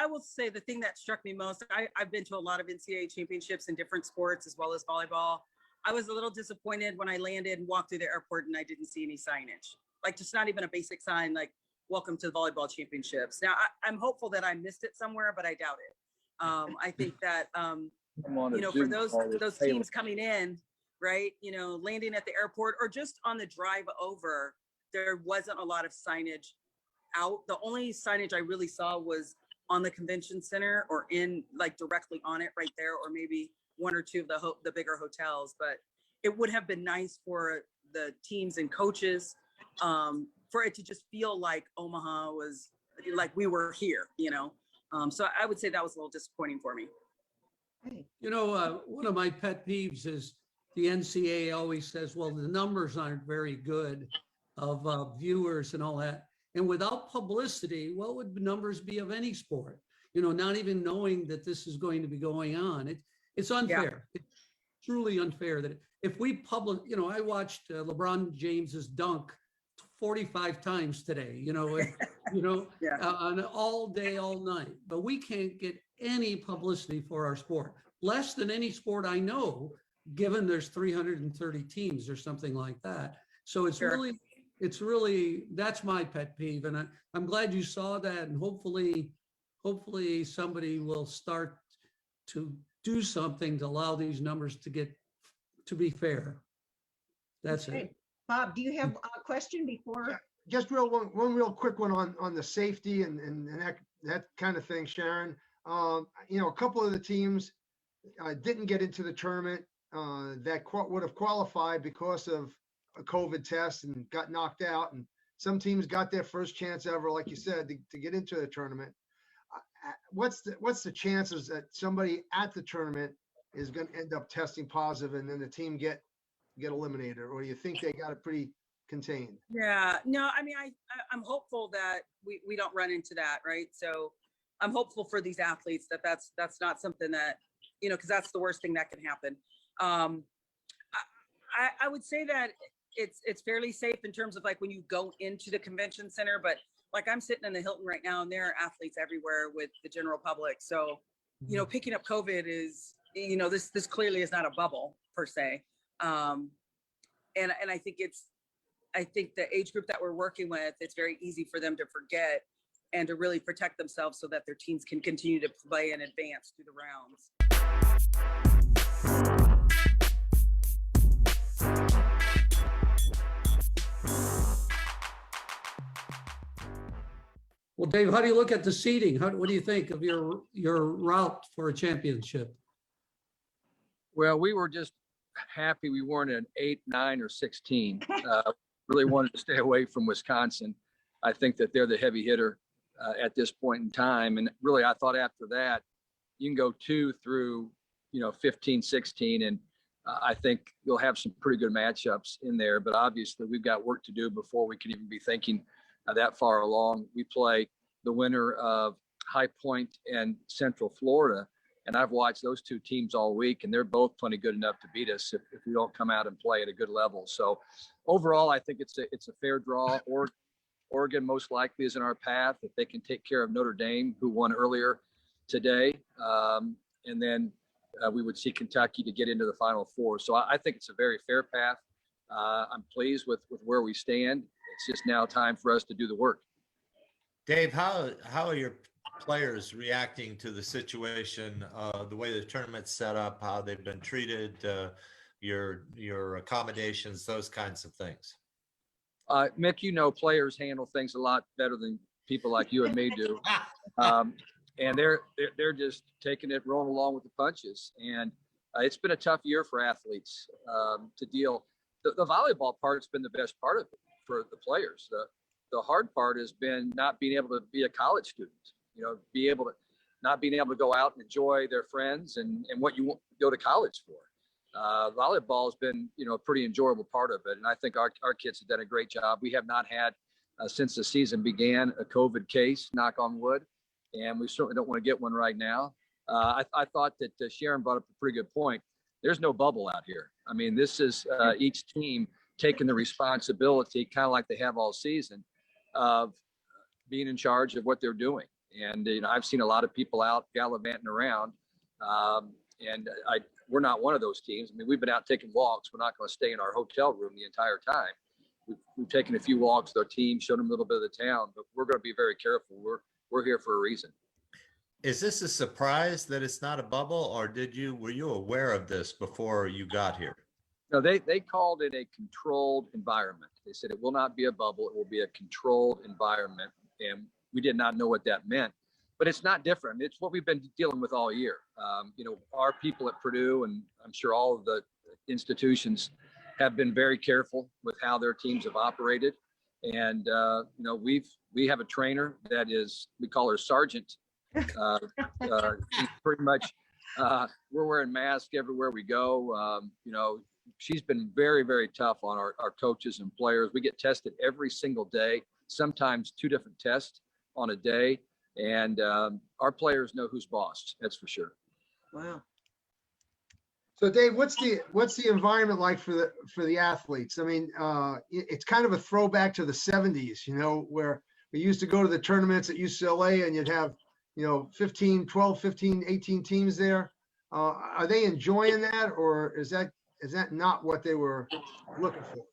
I will say the thing that struck me most, I've been to a lot of NCAA championships in different sports as well as volleyball. I was a little disappointed when I landed and walked through the airport and I didn't see any signage, like just not even a basic sign like welcome to the volleyball championships. Now I'm hopeful that I missed it somewhere, but I doubt it. I think that, you know, for those teams coming in, right, you know, landing at the airport or just on the drive over, there wasn't a lot of signage out. The only signage I really saw was on the convention center or in like directly on it right there, or maybe one or two of the bigger hotels. But it would have been nice for the teams and coaches for it to just feel like Omaha was like we were here, you know. So I would say that was a little disappointing for me. You know, one of my pet peeves is the NCAA always says, well, the numbers aren't very good of viewers and all that. And without publicity, what would the numbers be of any sport? You know, not even knowing that this is going to be going on. It's unfair. Yeah. It's truly unfair that if we publish, you know, I watched LeBron James's dunk 45 times today, you know, yeah. On all day, all night, but we can't get any publicity for our sport, less than any sport I know, given there's 330 teams or something like that. So it's sure. really, that's my pet peeve. And I'm glad you saw that. And hopefully somebody will start to do something to allow these numbers to be fair. That's okay. it. Bob, do you have a question before? Yeah, just one real quick one on the safety and that kind of thing, Sharon. You know, a couple of the teams didn't get into the tournament that would have qualified because of a COVID test and got knocked out. And some teams got their first chance ever, like you said, to get into the tournament. what's the chances that somebody at the tournament is going to end up testing positive and then the team get eliminated, or do you think they got it pretty contained? Yeah, no, I mean, I'm hopeful that we don't run into that, right? So I'm hopeful for these athletes that that's not something that, you know, because that's the worst thing that can happen. I would say that it's fairly safe in terms of like when you go into the convention center, but like I'm sitting in the Hilton right now and there are athletes everywhere with the general public. So, you know, picking up COVID is, you know, this clearly is not a bubble per se. And I think the age group that we're working with, it's very easy for them to forget and to really protect themselves so that their teams can continue to play and advance through the rounds. Well, Dave, how do you look at the seeding? What do you think of your route for a championship? Well, we were just happy we weren't an 8, 9, or 16. Really wanted to stay away from Wisconsin. I think that they're the heavy hitter at this point in time. And really, I thought after that, you can go 2 through, 15, 16. And I think you'll have some pretty good matchups in there. But obviously, we've got work to do before we can even be thinking that far along. We play the winner of High Point and Central Florida. And I've watched those two teams all week, and they're both plenty good enough to beat us if we don't come out and play at a good level. So overall, I think it's a fair draw. Oregon most likely is in our path if they can take care of Notre Dame, who won earlier today. And then we would see Kentucky to get into the Final Four. So I think it's a very fair path. I'm pleased with where we stand. It's just now time for us to do the work. Dave, how are your players reacting to the situation, the way the tournament's set up, how they've been treated, your accommodations, those kinds of things? Mick, players handle things a lot better than people like you and me do. And they're just taking it, rolling along with the punches. And it's been a tough year for athletes to deal. The volleyball part's been the best part of it for the players. The hard part has been not being able to be a college student, not being able to go out and enjoy their friends and what you want to go to college for. Volleyball has been, a pretty enjoyable part of it. And I think our kids have done a great job. We have not had, since the season began, a COVID case, knock on wood. And we certainly don't want to get one right now. I thought that Sharon brought up a pretty good point. There's no bubble out here. I mean, this is each team taking the responsibility, kind of like they have all season, of being in charge of what they're doing. And, I've seen a lot of people out gallivanting around. We're not one of those teams. I mean, we've been out taking walks. We're not going to stay in our hotel room the entire time. We've taken a few walks with our team, showed them a little bit of the town, but we're going to be very careful. We're here for a reason. Is this a surprise that it's not a bubble, or were you aware of this before you got here? No, they called it a controlled environment. They said it will not be a bubble. It will be a controlled environment. And we did not know what that meant, but it's not different. It's what we've been dealing with all year. Our people at Purdue, and I'm sure all of the institutions, have been very careful with how their teams have operated. And, we have a trainer that we call her Sergeant. She's pretty much, we're wearing masks everywhere we go. She's been very, very tough on our coaches and players. We get tested every single day, sometimes 2 different tests on a day. And our players know who's boss. That's for sure. Wow. So Dave, what's the environment like for the athletes? I mean, it's kind of a throwback to the 70s, where we used to go to the tournaments at UCLA and you'd have, 12, 15, 18 teams there. Are they enjoying that, or is that not what they were looking for?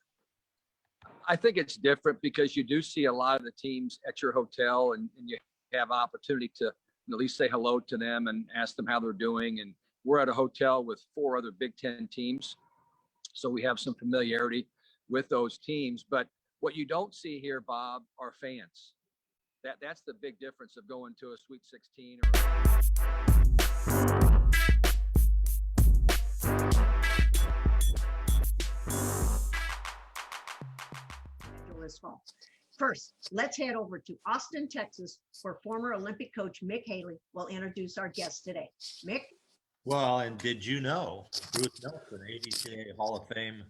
I think it's different because you do see a lot of the teams at your hotel and you have opportunity to at least say hello to them and ask them how they're doing. And we're at a hotel with 4 other Big Ten teams, so we have some familiarity with those teams. But what you don't see here, Bob, are fans. That's the big difference of going to a Sweet 16 This fall. First, let's head over to Austin, Texas, where former Olympic coach Mick Haley will introduce our guest today. Mick? Well, and did you know Ruth Nelson, AVCA Hall of Fame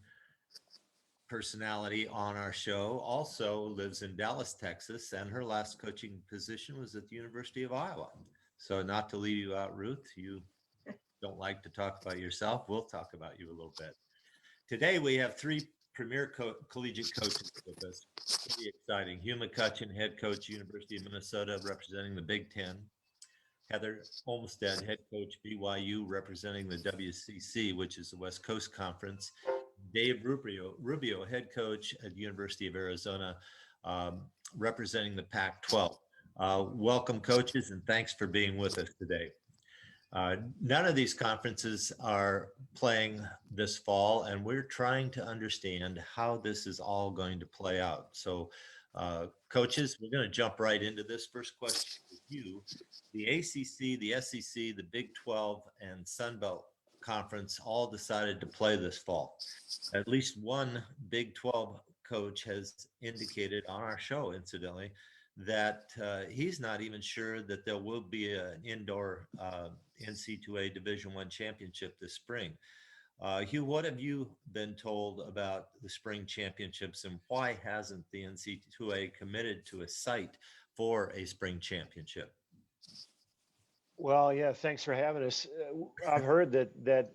personality on our show, also lives in Dallas, Texas, and her last coaching position was at the University of Iowa. So not to leave you out, Ruth, you don't like to talk about yourself. We'll talk about you a little bit. Today, we have three premier collegiate coaches with us. Pretty exciting. Hugh McCutcheon, head coach, University of Minnesota, representing the Big Ten. Heather Olmstead, head coach, BYU, representing the WCC, which is the West Coast Conference. Dave Rubio, head coach at the University of Arizona, representing the Pac-12. Welcome, coaches, and thanks for being with us today. None of these conferences are playing this fall, and we're trying to understand how this is all going to play out. So, coaches, we're going to jump right into this. First question with you. The ACC, the SEC, the Big 12, and Sun Belt Conference all decided to play this fall. At least one Big 12 coach has indicated on our show, incidentally, that he's not even sure that there will be an indoor NC2A Division I championship this spring. Hugh, what have you been told about the spring championships, and why hasn't the NC2A committed to a site for a spring championship? Well, yeah, thanks for having us. I've heard that there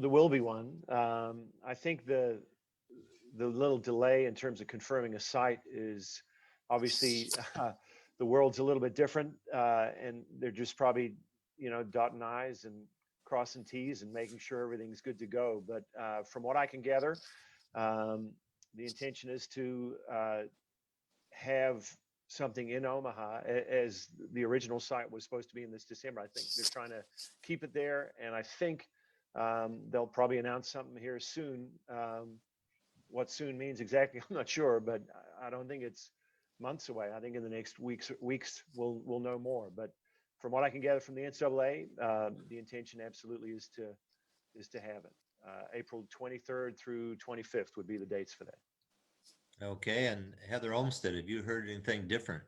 will be one. I think the little delay in terms of confirming a site is obviously the world's a little bit different, and they're just probably, dotting I's and crossing T's and making sure everything's good to go. But from what I can gather, the intention is to have something in Omaha, as the original site was supposed to be in this December. I think they're trying to keep it there, and I think they'll probably announce something here soon. What soon means exactly, I'm not sure, but I don't think it's months away. I think in the next weeks we'll know more. But from what I can gather from the NCAA, the intention absolutely is to have it. April 23rd through 25th would be the dates for that. Okay, and Heather Olmstead, have you heard anything different?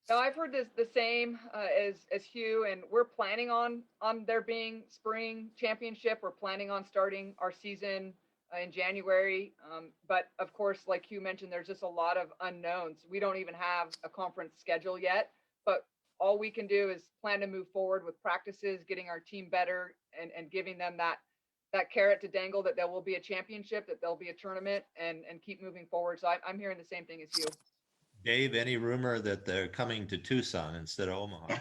No, I've heard the same as Hugh, and we're planning on there being spring championship. We're planning on starting our season in January. But of course, like Hugh mentioned, there's just a lot of unknowns. We don't even have a conference schedule yet, but all we can do is plan to move forward with practices, getting our team better, and giving them that carrot to dangle that there will be a championship, that there'll be a tournament, and keep moving forward. So I'm hearing the same thing as you. Dave, any rumor that they're coming to Tucson instead of Omaha?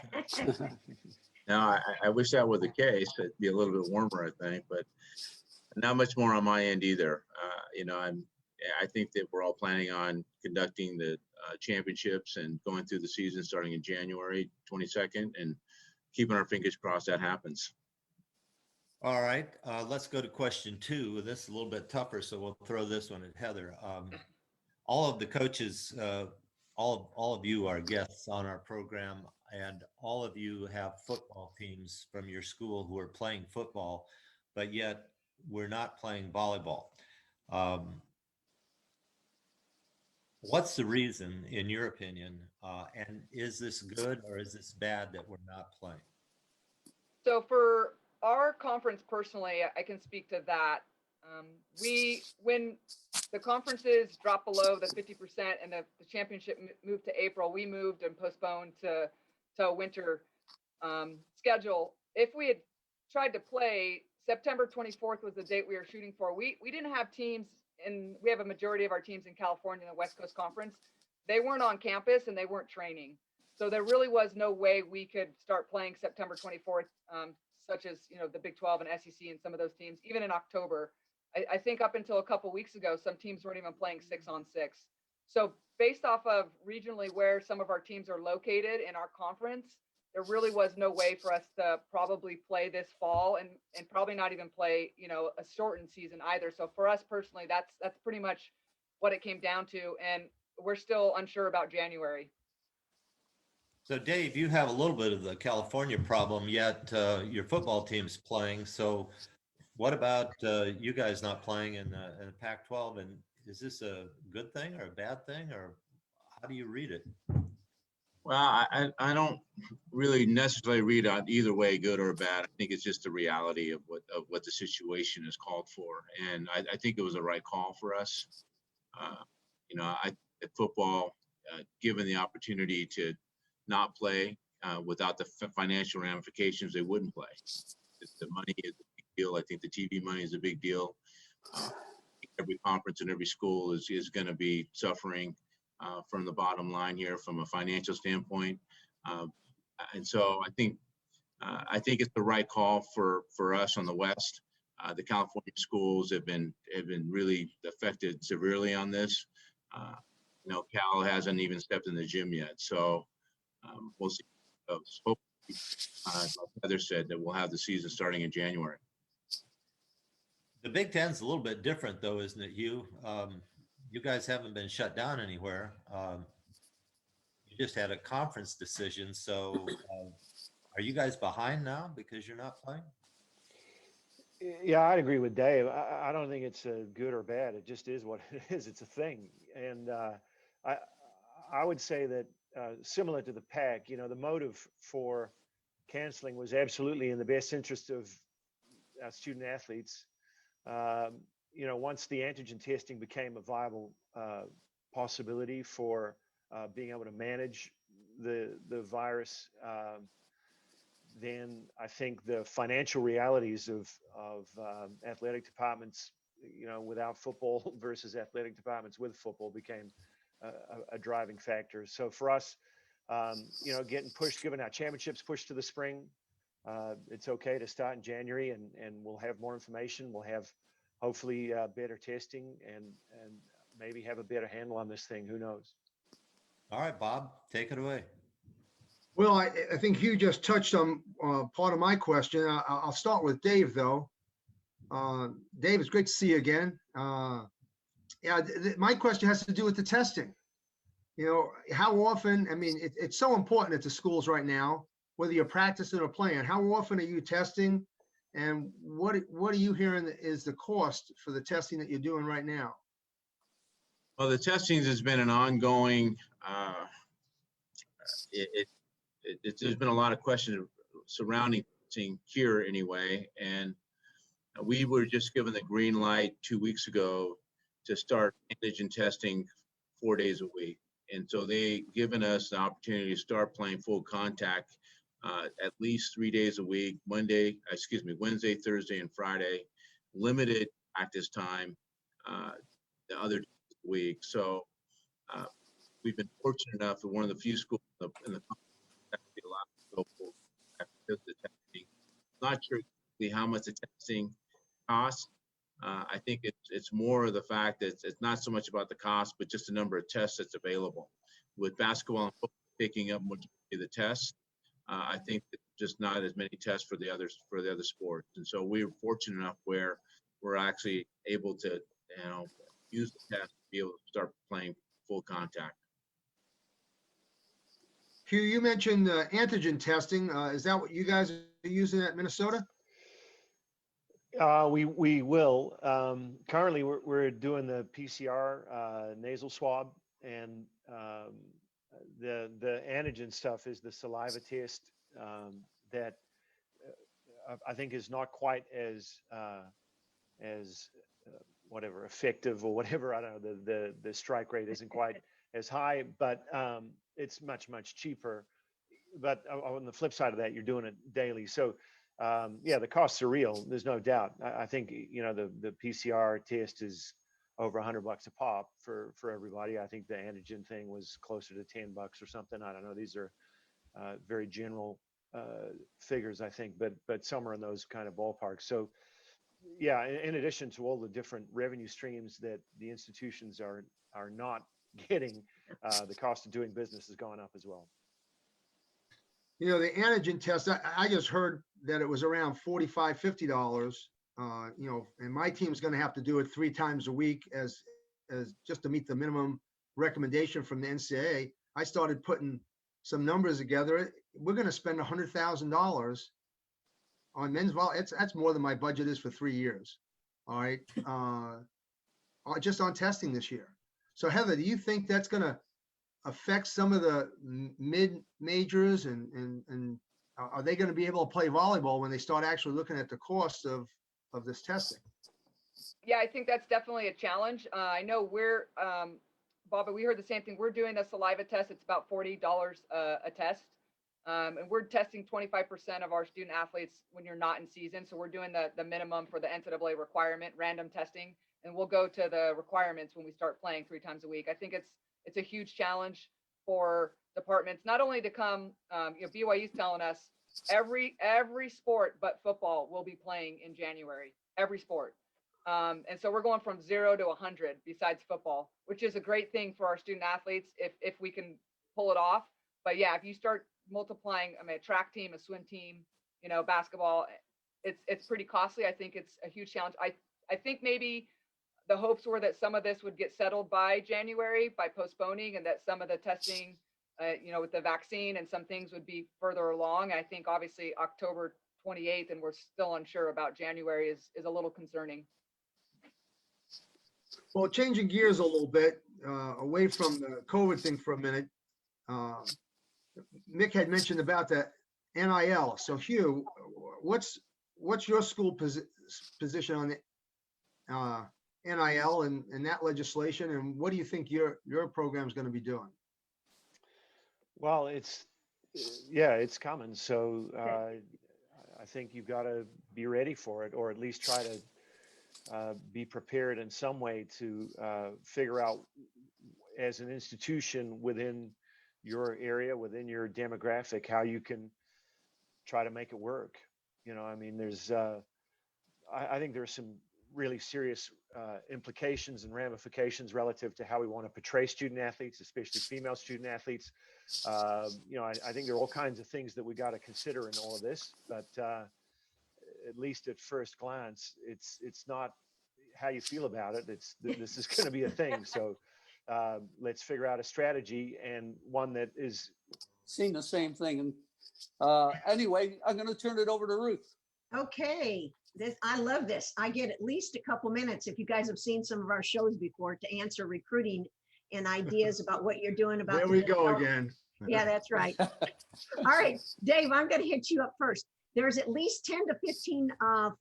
No, I wish that were the case. It'd be a little bit warmer, I think, but not much more on my end either. I think that we're all planning on conducting the championships and going through the season starting in January 22nd, and keeping our fingers crossed that happens. All right, let's go to question 2. This is a little bit tougher, so we'll throw this one at Heather. All of the coaches, all of you are guests on our program, and all of you have football teams from your school who are playing football, but yet we're not playing volleyball. What's the reason, in your opinion, and is this good or is this bad that we're not playing? So for our conference personally, I can speak to that. When the conferences dropped below the 50% and the championship moved to April, we moved and postponed to a winter schedule. If we had tried to play, September 24th was the date we were shooting for. We didn't have teams, and we have a majority of our teams in California in the West Coast Conference. They weren't on campus and they weren't training. So there really was no way we could start playing September 24th, such as, the Big 12 and SEC and some of those teams, even in October. I think up until a couple weeks ago, some teams weren't even playing 6-on-6. So based off of regionally where some of our teams are located in our conference, there really was no way for us to probably play this fall, and probably not even play, a shortened season either. So for us personally, that's pretty much what it came down to. And we're still unsure about January. So Dave, you have a little bit of the California problem, yet your football team's playing. So what about you guys not playing in the Pac-12? And is this a good thing or a bad thing, or how do you read it? Well, I don't really necessarily read on either way, good or bad. I think it's just the reality of what the situation is called for, and I think it was the right call for us. You know, at football, given the opportunity to not play without the financial ramifications, they wouldn't play. The money is a big deal. I think the TV money is a big deal. Every conference and every school is going to be suffering from the bottom line here from a financial standpoint. And so I think it's the right call for us on the West. The California schools have been really affected severely on this. You know, Cal hasn't even stepped in the gym yet, so we'll see. Hopefully, like Heather said, that we'll have the season starting in January. The Big Ten's a little bit different, though, isn't it? You guys haven't been shut down anywhere. You just had a conference decision, so are you guys behind now because you're not playing? Yeah, I'd agree with Dave. I don't think it's a good or bad. It just is what it is. It's a thing. And I would say that similar to the PAC, you know, the motive for canceling was absolutely in the best interest of our student athletes. You know, once the antigen testing became a viable possibility for being able to manage the virus, then I think the financial realities of athletic departments, you know, without football versus athletic departments with football became a driving factor. So for us, you know, getting pushed, given our championships pushed to the spring, it's okay to start in January, and we'll have more information. We'll have hopefully better testing and maybe have a better handle on this thing. Who knows? All right, Bob, take it away. Well, I think Hugh just touched on part of my question. I'll start with Dave, though. Dave, it's great to see you again. Yeah, my question has to do with the testing. You know, how often, I mean, it's so important at the schools right now, whether you're practicing or playing, how often are you testing? And what are you hearing is the cost for the testing that you're doing right now? Well, the testing has been an ongoing, there's been a lot of questions surrounding here anyway. And we were just given the green light 2 weeks ago to start antigen testing 4 days a week. And so they given us the opportunity to start playing full contact at least 3 days a week, Wednesday, Thursday, and Friday, limited practice time the other week. So we've been fortunate enough that one of the few schools in the country allowed to go full because of the testing. Not sure exactly how much the testing costs. I think it's more of the fact that it's not so much about the cost, but just the number of tests that's available. With basketball and football taking up much of the tests, I think it's just not as many tests for the other sports. And so we were fortunate enough where we're actually able to, you know, use the test to be able to start playing full contact. Hugh, you mentioned antigen testing. Is that what you guys are using at Minnesota? We will. Currently, we're doing the PCR nasal swab, and the antigen stuff is the saliva test that I think is not quite as whatever effective or whatever. I don't know. The strike rate isn't quite as high, but it's much cheaper. But on the flip side of that, you're doing it daily, so. Yeah, the costs are real. There's no doubt. I think, you know, the PCR test is over $100 a pop for everybody. I think the antigen thing was closer to $10 or something. I don't know. These are very general figures, I think, but somewhere in those kind of ballparks. So, yeah, in addition to all the different revenue streams that the institutions are not getting, the cost of doing business is going up as well. You know, the antigen test, I just heard that it was around $45, $50, you know, and my team's going to have to do it 3 times a week as just to meet the minimum recommendation from the NCAA. I started putting some numbers together. We're going to spend $100,000 on men's volleyball. That's more than my budget is for 3 years. All right. Just on testing this year. So Heather, do you think that's going to affect some of the mid majors and are they going to be able to play volleyball when they start actually looking at the cost of this testing? Yeah, I think that's definitely a challenge. I know we're, Bobby, we heard the same thing. We're doing a saliva test. It's about $40 a test. And we're testing 25% of our student athletes when you're not in season. So we're doing the minimum for the NCAA requirement, random testing, and we'll go to the requirements when we start playing 3 times a week. I think it's a huge challenge for departments, not only to come, BYU's telling us every sport but football will be playing in January, every sport. And so we're going from 0 to 100 besides football, which is a great thing for our student athletes if we can pull it off. But yeah, if you start multiplying, I mean, a track team, a swim team, basketball, it's pretty costly. I think it's a huge challenge. I think maybe the hopes were that some of this would get settled by January by postponing, and that some of the testing, with the vaccine and some things would be further along. I think obviously October 28th, and we're still unsure about January is a little concerning. Well, changing gears a little bit, away from the COVID thing for a minute. Mick had mentioned about the NIL. So Hugh, what's your school position on the NIL and that legislation, and what do you think your program is going to be doing? Well, it's coming. So I think you've got to be ready for it, or at least try to be prepared in some way to figure out, as an institution within your area, within your demographic, how you can try to make it work. I mean, there's I think there's some really serious implications and ramifications relative to how we want to portray student athletes, especially female student athletes. I think there are all kinds of things that we got to consider in all of this, but at least at first glance, it's not how you feel about it. This is going to be a thing. So let's figure out a strategy, and one that is Seen the same thing. And anyway, I'm going to turn it over to Ruth. Okay, I love this. I get at least a couple minutes, if you guys have seen some of our shows before, to answer recruiting and ideas about what you're doing about. There we go again. Yeah, that's right. All right, Dave, I'm going to hit you up first. There's at least 10 to 15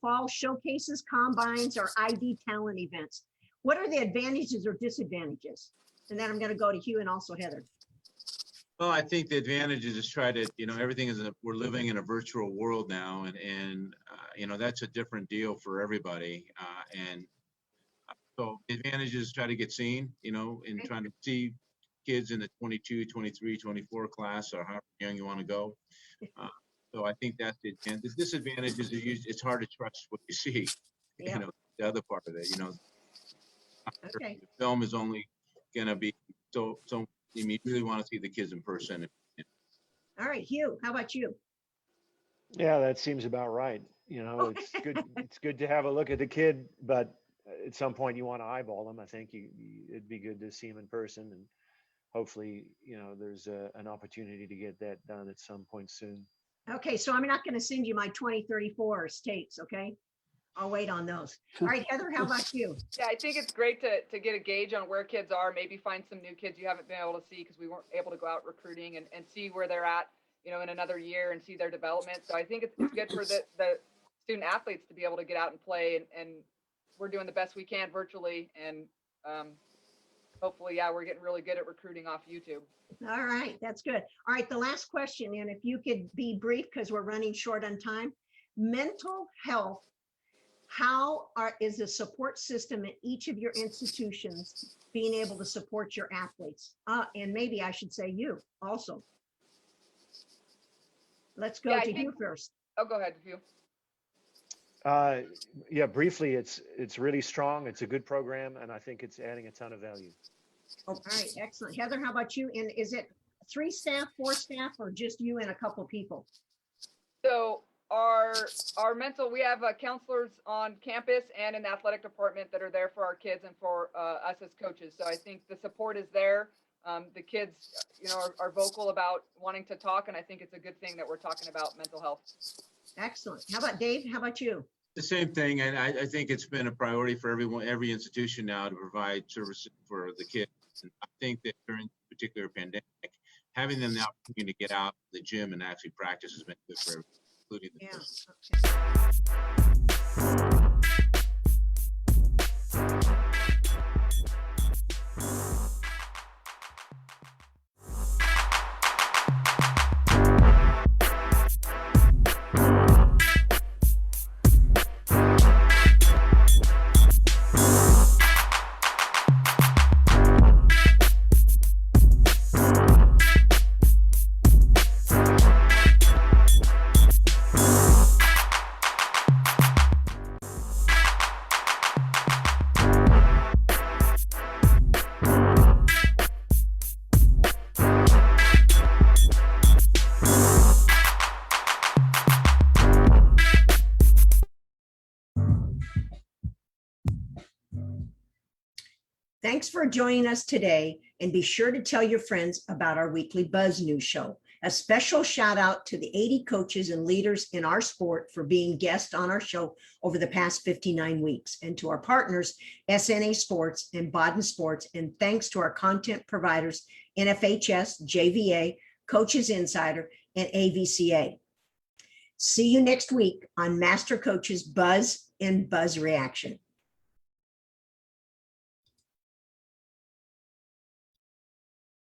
fall showcases, combines, or ID talent events. What are the advantages or disadvantages? And then I'm going to go to Hugh and also Heather. Well, I think the advantage is just try to, everything we're living in a virtual world now, and that's a different deal for everybody. And so the advantage is try to get seen, and trying to see kids in the 22, 23, 24 class, or however young you want to go. So I think that's the advantage. The disadvantage is it's hard to trust what you see, Yeah. The other part of it, Okay. the film is only going to be so you really want to see the kids in person. All right, Hugh, how about you? Yeah, that seems about right. It's good. It's good to have a look at the kid, but at some point you want to eyeball them. I think it'd be good to see him in person, and hopefully, there's an opportunity to get that done at some point soon. Okay, so I'm not going to send you my 2034 tapes, okay? I'll wait on those. All right, Heather, how about you? Yeah, I think it's great to get a gauge on where kids are, maybe find some new kids you haven't been able to see because we weren't able to go out recruiting, and see where they're at, in another year, and see their development. So I think it's good for the student athletes to be able to get out and play, and we're doing the best we can virtually, and hopefully, yeah, we're getting really good at recruiting off YouTube. All right, that's good. All right, the last question, and if you could be brief because we're running short on time. Mental health, is the support system at each of your institutions being able to support your athletes? And maybe I should say you also. Let's go to you first. Oh, go ahead, Hugh. Yeah, briefly, it's really strong. It's a good program, and I think it's adding a ton of value. All right, excellent. Heather, how about you? And is it 3 staff, 4 staff, or just you and a couple people? So our mental, we have counselors on campus and in the athletic department that are there for our kids and for us as coaches. So I think the support is there. The kids, are vocal about wanting to talk, and I think it's a good thing that we're talking about mental health. Excellent. How about Dave? How about you? The same thing, and I think it's been a priority for every institution now to provide services for the kids. And I think that particular pandemic, having them the opportunity to get out the gym and actually practice has been good for everyone, including the Yeah. Thanks for joining us today, and be sure to tell your friends about our weekly Buzz News show. A special shout out to the 80 coaches and leaders in our sport for being guests on our show over the past 59 weeks, and to our partners, SNA Sports and Baden Sports, and thanks to our content providers, NFHS, JVA, Coaches Insider, and AVCA. See you next week on Master Coaches Buzz and Buzz Reaction.